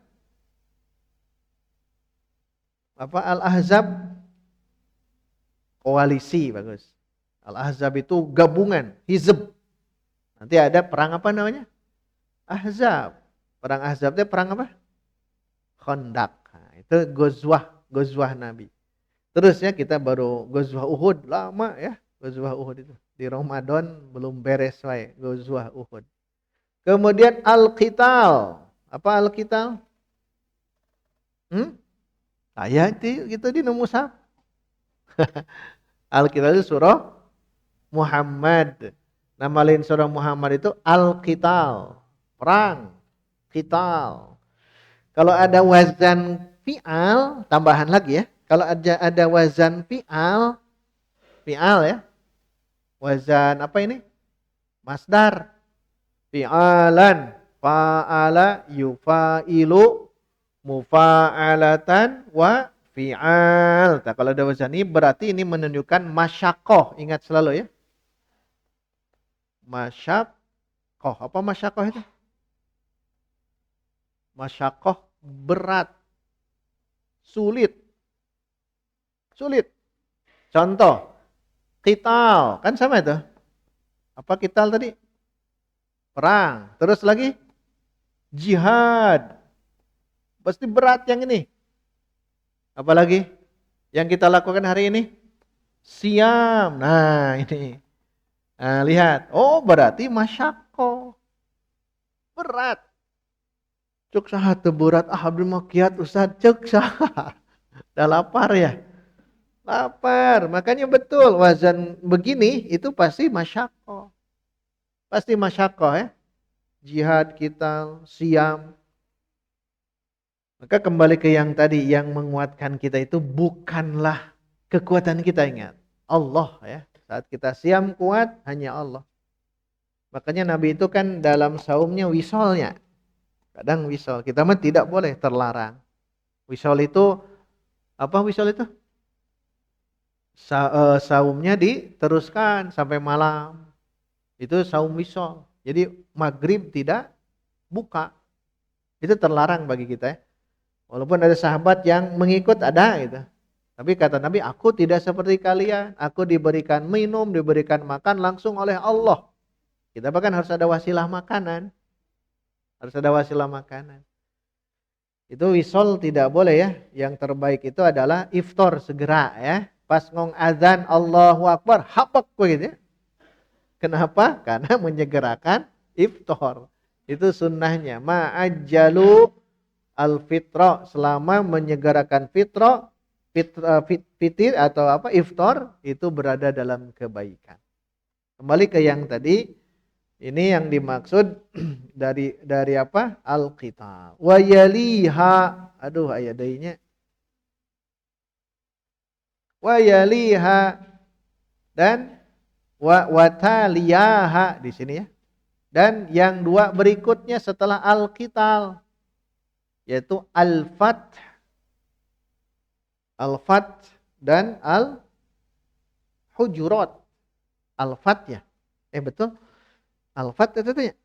Apa Al-Ahzab? Koalisi, bagus. Al-Ahzab itu gabungan, hizb. Nanti ada perang apa namanya? Ahzab. Perang Ahzab itu perang apa? Khandaq. Nah, itu Ghazwah Nabi. Terus ya kita baru Ghazwah Uhud, lama ya Ghazwah Uhud itu. Di Ramadan belum beres wae Ghazwah Uhud. Kemudian Al-Qital. Apa Al-Qital? Ayat itu gitu di Mushaf. Al-Qital itu surah Muhammad. Nama lain surah Muhammad itu Al-Qital. Perang. Qital. Kalau ada wazan fi'al, tambahan lagi ya. Kalau ada wazan fi'al ya. Wazan apa ini? Masdar. Fi'alan. Fa'ala yufa'ilu mufa'alatan wa fi'al. Nah, kalau ada wazan ini berarti ini menunjukkan masyakoh. Ingat selalu ya. Masyakoh. Apa masyakoh itu? Masyakoh berat. Sulit. Contoh. Qital. Kan sama itu. Apa qital tadi? Perang. Terus lagi. Jihad. pasti berat yang ini. Apalagi yang kita lakukan hari ini? Siam. Nah, ini. Nah, lihat. Oh, berarti masyakko. Berat. Cuk saha teu berat abdi mah kiat Ustaz, cuk saha. Dah lapar ya? Lapar. Makanya betul wazan begini itu pasti masyakko. Pasti masyakko ya. Jihad kita, siam. Maka kembali ke yang tadi, yang menguatkan kita itu bukanlah kekuatan kita, ingat. Allah ya. Saat kita siam kuat hanya Allah. Makanya Nabi itu kan dalam saumnya wisolnya. Kadang wisol. Kita mah tidak boleh, terlarang. Wisol itu apa wisol itu? Saumnya diteruskan sampai malam. Itu saum wisol. Jadi maghrib tidak buka. Itu terlarang bagi kita ya. Walaupun ada sahabat yang mengikut ada gitu. Tapi kata Nabi, aku tidak seperti kalian. Aku diberikan minum, diberikan makan langsung oleh Allah. Kita bahkan harus ada wasilah makanan. Harus ada wasilah makanan. Itu wisol tidak boleh ya. Yang terbaik itu adalah iftar segera ya. Pas ngong azan Allahu Akbar, hapak begitu ya. Kenapa? Karena menyegerakan iftar. Itu sunnahnya. Ma'ajjalu al-fitra, selama menyegerakan fitir atau apa iftar itu berada dalam kebaikan. Kembali ke yang tadi, ini yang dimaksud dari apa? Al-qital. Wa yaliha, aduh ayat dainya. Wa yaliha dan wa taliyaha di sini ya. Dan yang dua berikutnya setelah al-qital, yaitu al-fath dan al-hujurat. Al-fath ya. Betul. Al-fath itu ya.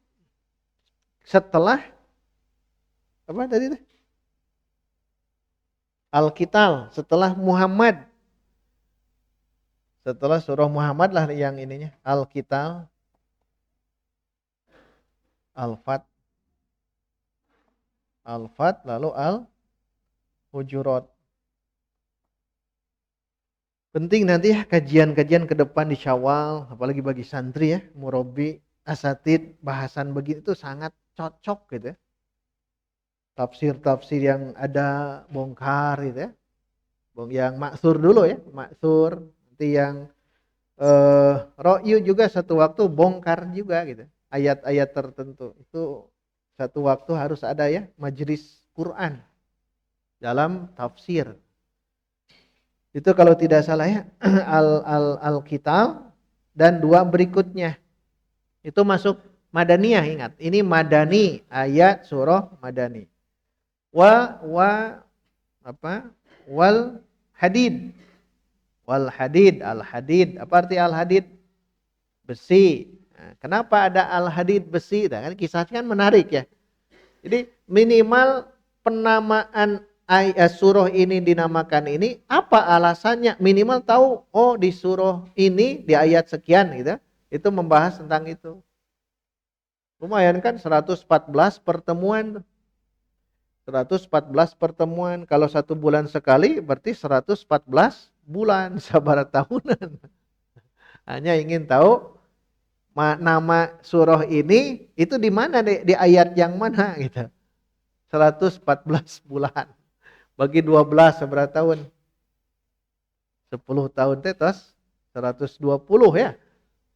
Setelah apa tadi itu? Al-qital, setelah Muhammad. Setelah surah Muhammad lah yang ininya. Al-qital, al-fath, lalu al-hujurat. Penting nanti ya kajian-kajian ke depan di Syawal, apalagi bagi santri ya, murabi, asatid, bahasan begini itu sangat cocok gitu ya. Tafsir-tafsir yang ada bongkar gitu ya. Yang maksur dulu ya, maksur. Nanti yang ro'yu juga satu waktu bongkar juga gitu. Ayat-ayat tertentu. Itu satu waktu harus ada ya, majelis Quran dalam tafsir. Itu kalau tidak salah ya, al-qital dan dua berikutnya. Itu masuk Madaniyah, ingat. Ini Madani, ayat surah Madani. Wal hadid. Wal hadid, al-hadid. Apa arti al-hadid? Besi. Nah, kenapa ada al-hadid besi? Nah, kan kisahnya kan menarik ya. Jadi minimal penamaan surah ini dinamakan ini, apa alasannya? Minimal tahu, oh di surah ini di ayat sekian gitu. Itu membahas tentang itu. Lumayan kan 114 pertemuan. 114 pertemuan. Kalau satu bulan sekali berarti 114 bulan, sabar tahunan. Hanya ingin tahu nama surah ini itu di mana, di ayat yang mana gitu. 114 bulan. Bagi 12 seberapa tahun? 10 tahun tetes 120 ya.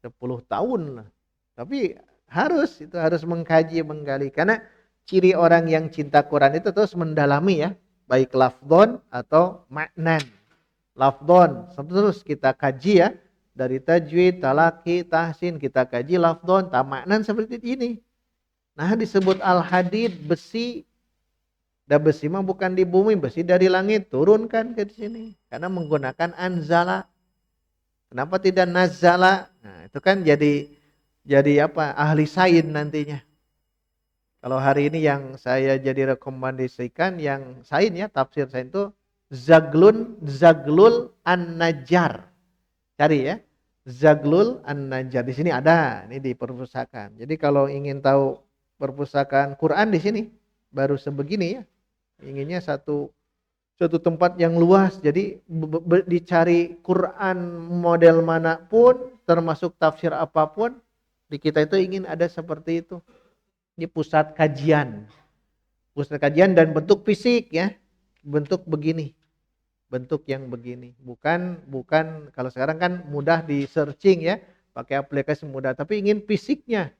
10 tahun lah. Tapi harus mengkaji, menggali. Karena ciri orang yang cinta Quran itu terus mendalami ya. Baik lafdon atau maknan. Lafdon terus kita kaji ya. Dari tajwid, talaki, tahsin kita kaji lafdon, maknan seperti ini. Nah disebut al-hadid, besi. Dan besi mah bukan di bumi, besi dari langit turunkan ke sini. Karena menggunakan anzala. Kenapa tidak nazala? Nah, itu kan jadi apa? Ahli sains nantinya. Kalau hari ini yang saya jadi rekomendasikan yang sains ya, tafsir sains itu Zaglul An-Najjar. Cari ya. Zaglul An-Najjar. Di sini ada, ini di perpustakaan. Jadi kalau ingin tahu perpustakaan Quran di sini baru sebegini ya. Inginnya satu tempat yang luas. Jadi dicari Quran model manapun, termasuk tafsir apapun, di kita itu ingin ada seperti itu. Ini pusat kajian. Pusat kajian dan bentuk fisik ya. Bentuk begini. Bentuk yang begini. Bukan kalau sekarang kan mudah di searching ya, pakai aplikasi mudah, tapi ingin fisiknya.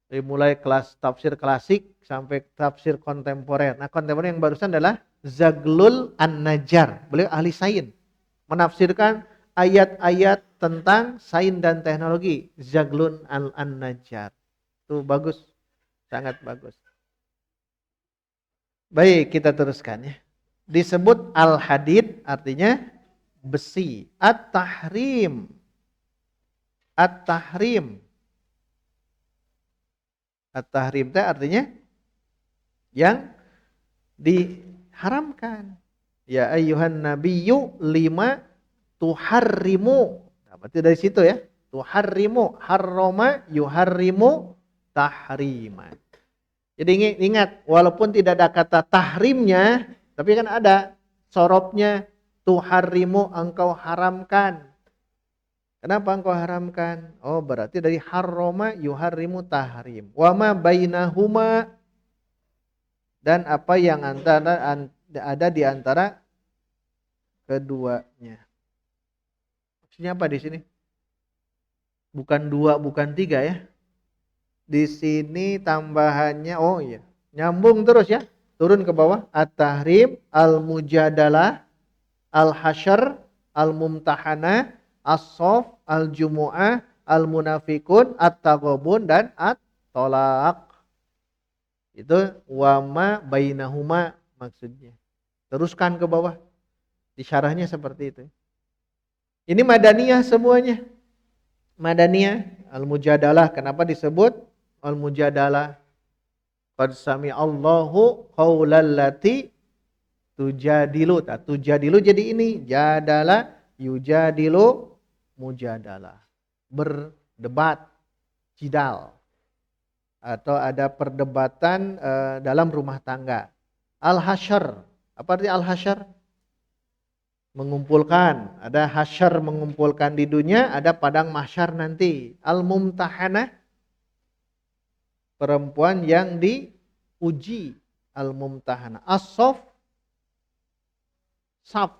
Dari mulai kelas tafsir klasik sampai tafsir kontemporer. Nah, kontemporer yang barusan adalah Zaghlul An-Najjar. Beliau ahli sains. Menafsirkan ayat-ayat tentang sains dan teknologi. Zaghlul An-Najjar. Itu bagus. Sangat bagus. Baik, kita teruskan ya. Disebut al-hadid artinya besi. At-tahrim. At-tahrim. At-tahrim itu artinya yang diharamkan. Ya ayyuhan nabiyyu lima tuharrimu. Nah, berarti dari situ ya. Tuharrimu, harrama yuharrimu tahriman. Jadi ingat, walaupun tidak ada kata tahrimnya, tapi kan ada sorobnya, tuharrimu, engkau haramkan. Kenapa engkau haramkan? Oh, berarti dari harrama yuharrimu tahrim. Wa ma bainahuma, dan apa yang ada di antara keduanya. Maksudnya apa di sini? Bukan 2, bukan 3 ya. Di sini tambahannya, oh iya, nyambung terus ya. Turun ke bawah. At-tahrim, al-mujadalah, al-hasyr, al-mumtahanah, as-sof, al-jumu'ah, al-munafikun, at-taghabun, dan at-tolak. Itu wama bainahuma maksudnya. Teruskan ke bawah. Di syarahnya seperti itu. Ini madaniyah semuanya. Madaniyah, al-mujadalah. Kenapa disebut al-mujadalah? Qad sami'allahu qaulallati tujadilu. Tujadilu jadi ini. Jadala, yujadilu, mujadalah. Berdebat, jidal. Atau ada perdebatan dalam rumah tangga. Al-hasyr. Apa arti al-hasyr? Mengumpulkan. Ada hasyr mengumpulkan di dunia, ada padang mahsyar nanti. Al-mumtahanah, perempuan yang diuji. Al-mumtahanah. As-sof, saf.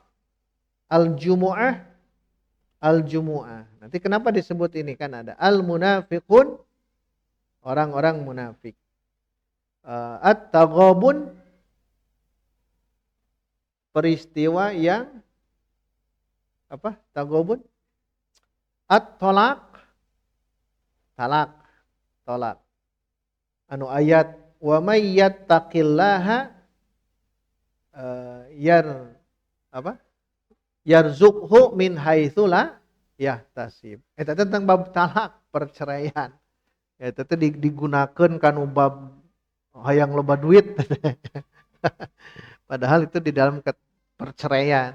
Al-jumu'ah, al-jumu'ah. Nanti kenapa disebut ini? Kan ada al-munafiqun, orang-orang munafik. At-taghabun, peristiwa yang apa? Taghabun. At-tolak, talak, tolak. Anu ayat wa may yattaqillaha yarzuqhu min haitsu la yahtasib. Eta tentang bab talak, perceraian. Eta teh digunakeun kanu bab hayang loba duit. Padahal itu di dalam perceraian.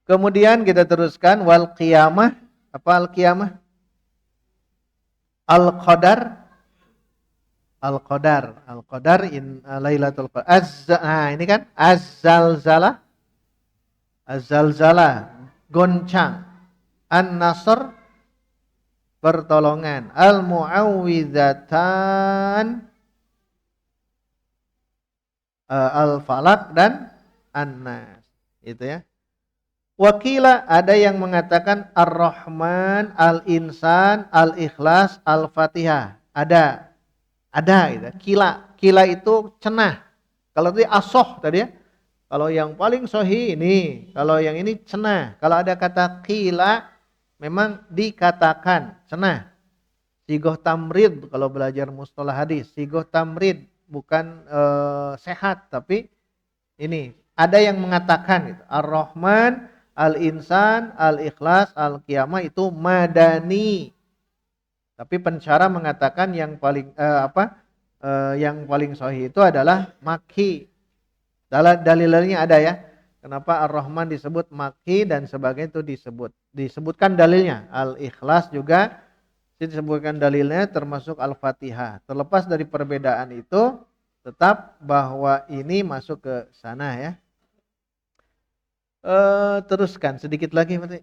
Kemudian kita teruskan wal qiyamah. Apa al qiyamah? Al qadar. Al qadar. Al qadar in lailatul qadar. Nah, ini kan az-zalzalah. Az-zalzalah, goncang. An-nasr, pertolongan. Al-mu'awwidhatan, al-falaq, dan an-nas. Itu ya. Wakila, ada yang mengatakan ar-Rahman, al-insan, al-ikhlas, al-fatihah. Ada gitu. Kila itu cenah. Kalau tadi asoh tadi ya. Kalau yang paling sahih ini, kalau yang ini cenah. Kalau ada kata kila, memang dikatakan cenah. Sigoh tamrid kalau belajar mustalah hadis. Sigoh tamrid bukan sehat, tapi ini ada yang mengatakan gitu. Ar-Rahman, al-insan, al-ikhlas, al-qiyamah itu madani. Tapi pensyarah mengatakan yang paling yang paling sahih itu adalah makki. Dalilnya ada ya. Kenapa Ar-Rahman disebut makki dan sebagainya itu disebutkan dalilnya. Al-Ikhlas juga disebutkan dalilnya termasuk Al-Fatihah. Terlepas dari perbedaan itu, tetap bahwa ini masuk ke sana ya. Teruskan sedikit lagi berarti.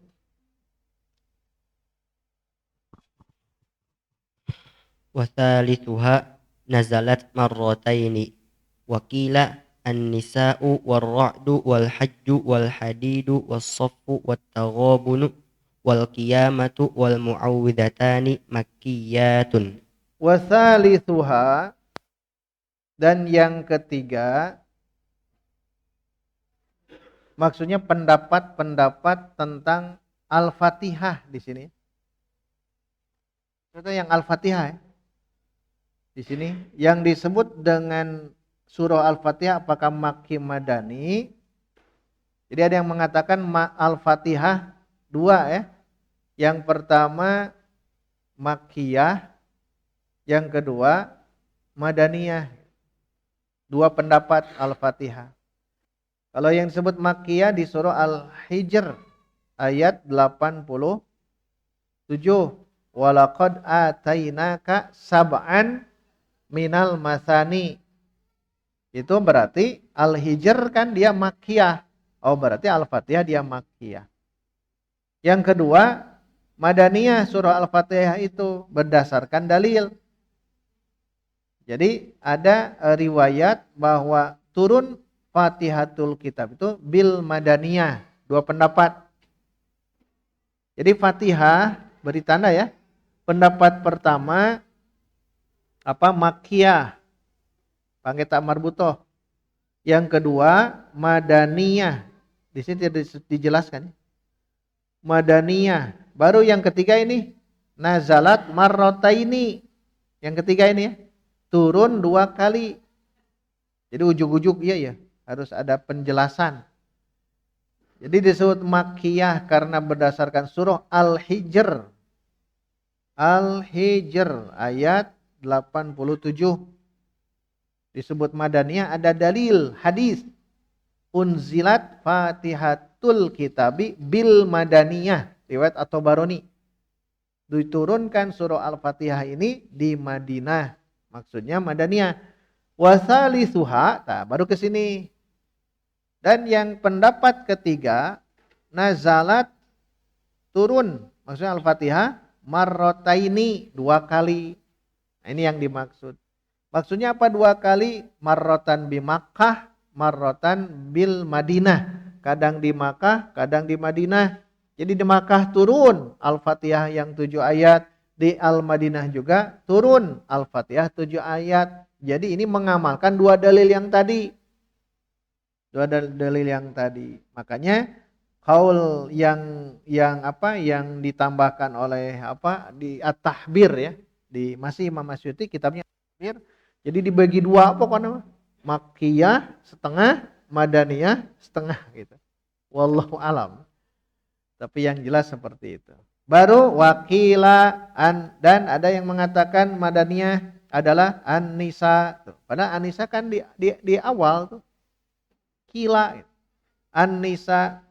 Wa thalithuha nazalat marrataini wa qila an-nisa'u war-ra'du wal-hajju wal-hadidu was-saffu wat-taghabunu wal-qiyamatu wal-mu'awwidhatani makkiyatun. Wasalithuha, dan yang ketiga, maksudnya pendapat-pendapat tentang Al-Fatihah di sini. Itu yang Al-Fatihah ya. Di sini yang disebut dengan surah Al-Fatihah apakah Makki Madani? Jadi ada yang mengatakan Al-Fatihah dua ya. Yang pertama Makkiyah, yang kedua Madaniyah. Dua pendapat Al-Fatihah. Kalau yang disebut Makkiyah di surah Al-Hijr ayat 87. Walaqad atainaka sab'an minal masani. Itu berarti Al-Hijr kan dia Makkiyah. Oh berarti Al-Fatihah dia Makkiyah. Yang kedua Madaniyah surah Al-Fatihah itu berdasarkan dalil. Jadi ada riwayat bahwa turun Fatihatul Kitab itu bil Madaniyah. Dua pendapat. Jadi Fatihah beri tanda ya. Pendapat pertama Makkiyah, pakai tak marbutoh. Yang kedua Madaniyah. Di sini tidak dijelaskan. Madaniyah. Baru yang ketiga ini nazalat marrotaini. Yang ketiga ini ya, turun dua kali. Jadi ujug-ujug ya harus ada penjelasan. Jadi disebut Makkiyah karena berdasarkan surah Al-Hijr. Al-Hijr ayat 87. Disebut Madaniyah ada dalil hadis. Unzilat Fatihatul Kitabi bil Madaniyah. Riwayat At-Tabarani. Diturunkan surah Al-Fatihah ini di Madinah. Maksudnya Madaniyah. Wasalisuha, baru ke sini. Dan yang pendapat ketiga, nazalat turun. Maksudnya Al-Fatihah marrotaini, dua kali. Nah, ini yang dimaksud. Maksudnya apa dua kali? Marrotan bi Makkah, marrotan bil Madinah. Kadang di Makkah, kadang di Madinah. Jadi di Makkah turun Al-Fatihah yang 7 ayat. Di Al-Madinah juga turun Al-Fatihah 7 ayat. Jadi ini mengamalkan dua dalil yang tadi. Dua dalil yang tadi. Makanya kaul yang ditambahkan oleh di At-Tahbir ya, di masih Imam Asyuti kitabnya At-Tahbir. Jadi dibagi dua pokoknya. Makkiyah setengah, Madaniyah setengah gitu. Wallahu alam. Tapi yang jelas seperti itu. Baru wakila dan ada yang mengatakan Madaniyah adalah An-Nisa. Padahal An-Nisa kan di awal tuh. Kila An-Nisa.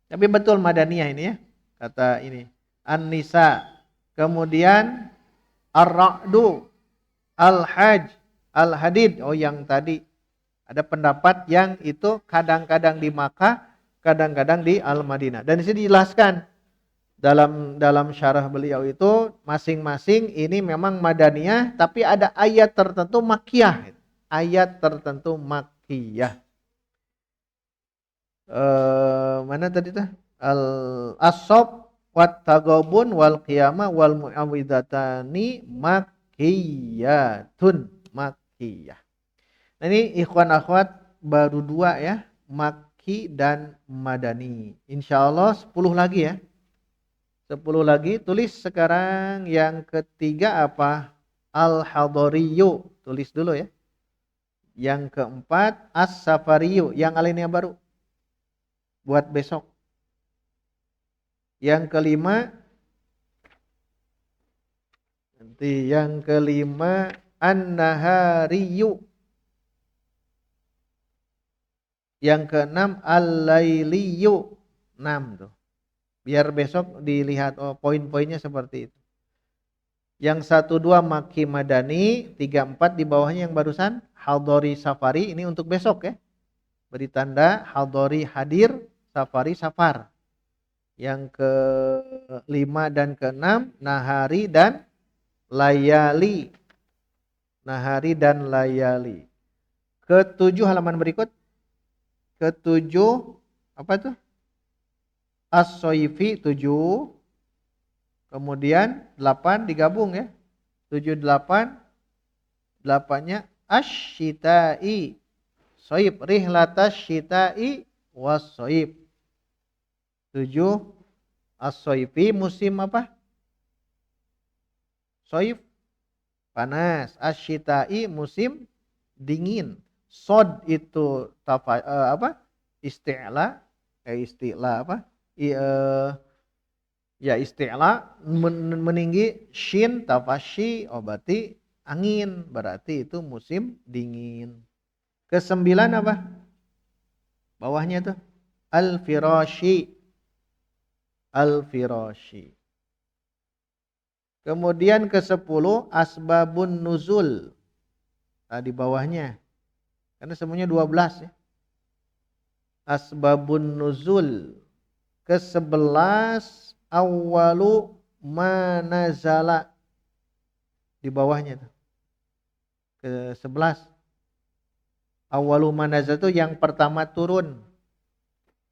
Tapi betul Madaniyah ini ya. Kata ini. An-Nisa. Kemudian Ar-Ra'du, Al-Hajj, Al-Hadid. Oh yang tadi. Ada pendapat yang itu kadang-kadang di Makkah, kadang-kadang di Al-Madinah. Dan di sini dijelaskan dalam syarah beliau itu masing-masing ini memang Madaniyah tapi ada ayat tertentu Makkiyah. Ayat tertentu Makkiyah. Mana tadi tuh? Al-Ashab wat Taghabun wal Qiyamah wal Mu'awwidhatani Makkiyatun. Makkiyah. Nah ini ikhwan akhwat baru dua ya, Makki dan Madani. Insyaallah 10 lagi ya. 10 lagi, tulis sekarang yang ketiga apa? Al-Hadariyu, tulis dulu ya. Yang keempat As-Safariyu, yang alinea baru. Buat besok. Yang kelima nanti yang kelima An-Nahariyu. Yang keenam Al-Lailiyu. 6 tuh. Biar besok dilihat poin-poinnya seperti itu. Yang 1-2 Maki Madani, 3-4 di bawahnya yang barusan Hadori Safari, ini untuk besok ya. Beri tanda Hadori hadir, Safari safar. Yang ke-5 dan ke-6 Nahari dan Layali. Nahari dan Layali. Ke-7 halaman berikut. Ke-7 apa tuh? As-Soifi 7. Kemudian 8 digabung ya. 7 8. 8-nya Asy-Syita'i. Soib rihlatas syita'i was-soib. 7 As-Soifi musim apa? Soib panas. Asy-Syita'i musim dingin. Sod itu isti'la apa? Ya isti'la meninggi, shin tafashi berarti angin, berarti itu musim dingin. Ke-9 apa? Bawahnya tuh al-firashi. Al-firashi. Kemudian ke-10 asbabun nuzul. Nah, di bawahnya. Karena semuanya 12 ya. Asbabun nuzul. Ke-11 awwalu manazala. Di bawahnya tuh. Ke-11 awwalu manazala itu yang pertama turun.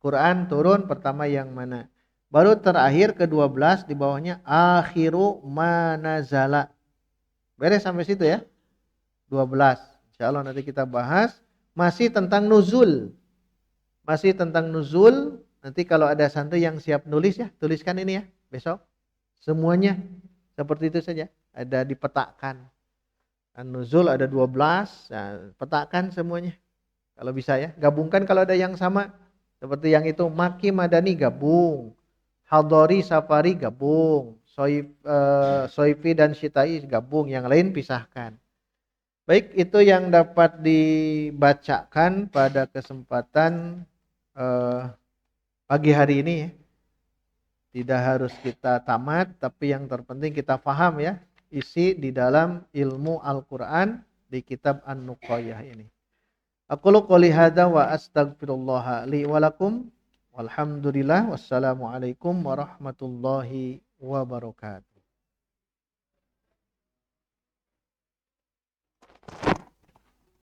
Quran turun pertama yang mana? Baru terakhir ke-12 di bawahnya akhiru manazala. Beres sampai situ ya. 12. Insyaallah nanti kita bahas masih tentang nuzul. Masih tentang nuzul. Nanti kalau ada santri yang siap nulis ya, tuliskan ini ya besok. Semuanya seperti itu saja. Ada dipetakan. Nuzul ada 12. Nah, petakan semuanya. Kalau bisa ya. Gabungkan kalau ada yang sama. Seperti yang itu Maki Madani gabung. Hadori Safari gabung. Soifi dan Syitai gabung. Yang lain pisahkan. Baik, itu yang dapat dibacakan pada kesempatan pagi hari ini ya. Tidak harus kita tamat, tapi yang terpenting kita paham ya isi di dalam ilmu Al-Quran di kitab An-Nuqayyah ini. Aqulu qouli hadza wa astaghfirullah li wa lakum. Walhamdulillah wassalamualaikum warahmatullahi wabarakatuh.